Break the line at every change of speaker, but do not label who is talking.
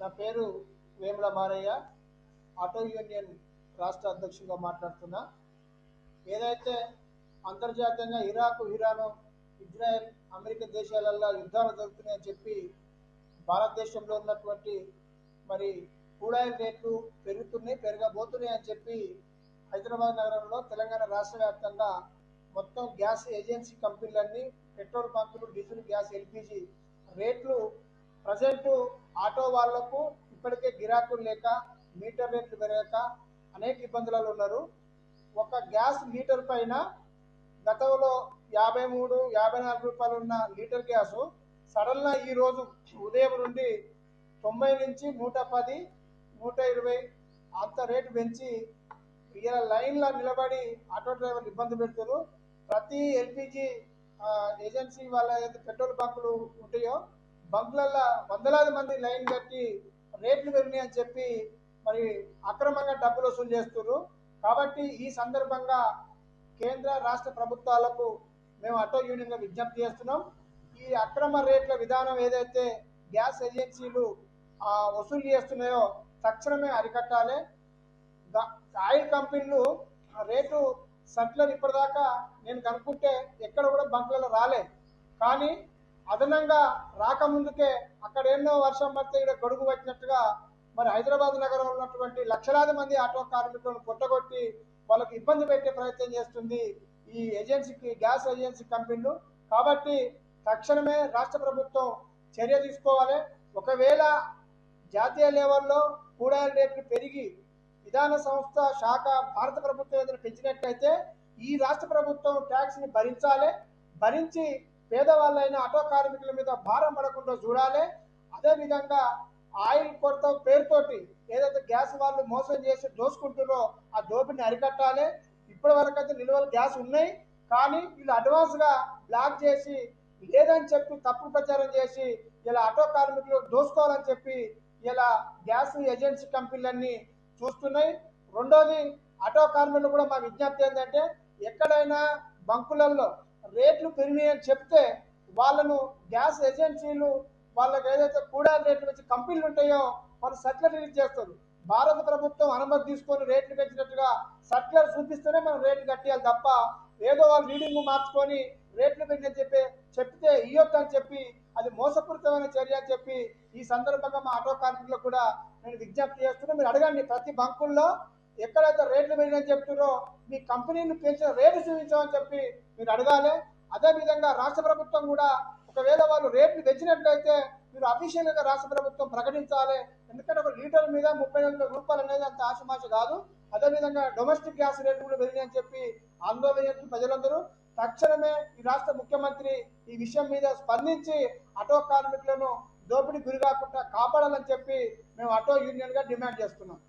నా పేరు Vemula Maraiah, auto union రాష్ట్ర అధ్యక్షుడిగా మాట్లాడుతున్నా. ఏదైతే అంతర్జాతీయంగా ఇరాక్, ఇరాన్, ఇజ్రాయెల్, అమెరికా దేశాలలో యుద్ధాలు జరుగుతున్నాయని చెప్పి భారతదేశంలో ఉన్నటువంటి మరి కూడాయిల రేట్లు పెరగబోతున్నాయి అని చెప్పి హైదరాబాద్ నగరంలో తెలంగాణ రాష్ట్ర వ్యాప్తంగా మొత్తం గ్యాస్ ఏజెన్సీ కంపెనీలన్నీ పెట్రోల్ బంకులు, డీజిల్, గ్యాస్, ఎల్పిజి రేట్లు ప్రజెంట్ ఆటో వాళ్లకు ఇప్పటికే గిరాకులు లేక మీటర్ రేట్లు పెరగక అనేక ఇబ్బందులలో ఉన్నారు. ఒక గ్యాస్ లీటర్ పైన గతంలో 53, 54 రూపాయలు ఉన్న లీటర్ గ్యాసు సడన్గా ఈరోజు ఉదయం నుండి 90 నుంచి 110, 120 అంత రేటు పెంచి ఇలా లైన్లో నిలబడి ఆటో డ్రైవర్లు ఇబ్బంది పెడుతున్నారు. ప్రతి ఎల్పిజి ఏజెన్సీ వాళ్ళ పెట్రోల్ బంకులు ఉంటాయో బంకులలో వందలాది మంది లైన్ కట్టి రేట్లు పెరిగినాయి అని చెప్పి మరి అక్రమంగా డబ్బులు వసూలు చేస్తున్నారు. కాబట్టి ఈ సందర్భంగా కేంద్ర రాష్ట్ర ప్రభుత్వాలకు మేము ఆటో యూనియన్గా విజ్ఞప్తి చేస్తున్నాం. ఈ అక్రమ రేట్ల విధానం ఏదైతే గ్యాస్ ఏజెన్సీలు వసూలు చేస్తున్నాయో తక్షణమే అరికట్టాలి. ఆయిల్ కంపెనీలు రేటు సట్లను ఇప్పటిదాకా నేను కనుక్కుంటే ఎక్కడ కూడా బంకులలో రాలే, కానీ అదనంగా రాకముందుకే అక్కడ ఎన్నో వర్షం పడితే ఇక్కడ గొడుగు పట్టినట్టుగా మరి హైదరాబాద్ నగరంలో ఉన్నటువంటి లక్షలాది మంది ఆటో కార్మికులను కొట్టగొట్టి వాళ్ళకి ఇబ్బంది పెట్టే ప్రయత్నం చేస్తుంది ఈ ఏజెన్సీకి, గ్యాస్ ఏజెన్సీ కంపెనీలు. కాబట్టి తక్షణమే రాష్ట్ర ప్రభుత్వం చర్య తీసుకోవాలి. ఒకవేళ జాతీయ లెవెల్లో కూడాయిల రేట్లు పెరిగి విధాన సంస్థ శాఖ భారత ప్రభుత్వం ఏదైనా పెంచినట్లయితే ఈ రాష్ట్ర ప్రభుత్వం ట్యాక్స్ని భరించి పేదవాళ్ళైన ఆటో కార్మికుల మీద భారం పడకుండా చూడాలి. అదేవిధంగా ఆయిల్ కొరత పేరుతోటి ఏదైతే గ్యాస్ వాళ్ళు మోసం చేసి దోసుకుంటున్నారో ఆ దోపిడిని అరికట్టాలి. ఇప్పటి వరకు అయితే నిల్వలు గ్యాస్ ఉన్నాయి, కానీ వీళ్ళు అడ్వాన్స్గా బ్లాక్ చేసి లేదని చెప్పి తప్పుడు ప్రచారం చేసి ఇలా ఆటో కార్మికులు దోసుకోవాలని చెప్పి ఇలా గ్యాస్ ఏజెన్సీ కంపెనీలన్నీ చూస్తున్నాయి. రెండోది, ఆటో కార్మికులు కూడా మా విజ్ఞప్తి ఏంటంటే ఎక్కడైనా బంకులలో రేట్లు పెరిగినాయని చెప్తే వాళ్ళను గ్యాస్ ఏజెన్సీలు వాళ్ళకి ఏదైతే కూడాయిల రేట్లు పెంచి కంపెనీలు ఉంటాయో వాళ్ళు సర్క్యులర్ రిలీజ్ చేస్తారు. భారత ప్రభుత్వం అనుమతి తీసుకొని రేట్లు పెంచినట్టుగా సర్క్యులర్ చూపిస్తేనే మనం రేట్లు కట్టేయాలి తప్ప ఏదో వాళ్ళు రీడింగ్ మార్చుకొని రేట్లు పెంచని చెప్తే ఇయ్యొద్దు అని చెప్పి అది మోసపూరితమైన చర్య అని చెప్పి ఈ సందర్భంగా మా ఆటో కార్మికులకు కూడా నేను విజ్ఞప్తి చేస్తున్నా. మీరు అడగండి, ప్రతి బంకుల్లో ఎక్కడైతే రేట్లు పెరిగినని చెప్తున్నారో మీ కంపెనీని పెంచిన రేటు చూపించామని చెప్పి మీరు అడగాలి. అదేవిధంగా రాష్ట్ర ప్రభుత్వం కూడా ఒకవేళ వాళ్ళు రేట్లు పెంచినట్లయితే మీరు అఫీషియల్గా రాష్ట్ర ప్రభుత్వం ప్రకటించాలి. ఎందుకంటే ఒక లీటర్ మీద 34 రూపాయలు అనేది అంత ఆశమాష కాదు. అదేవిధంగా డొమెస్టిక్ గ్యాస్ రేట్లు కూడా పెరిగాయని చెప్పి ఆందోళన చేస్తున్న ప్రజలందరూ తక్షణమే ఈ రాష్ట్ర ముఖ్యమంత్రి ఈ విషయం మీద స్పందించి ఆటో కార్మికులను దోపిడీ గురి కాకుండా కాపాడాలని చెప్పి మేము ఆటో యూనియన్గా డిమాండ్ చేస్తున్నాం.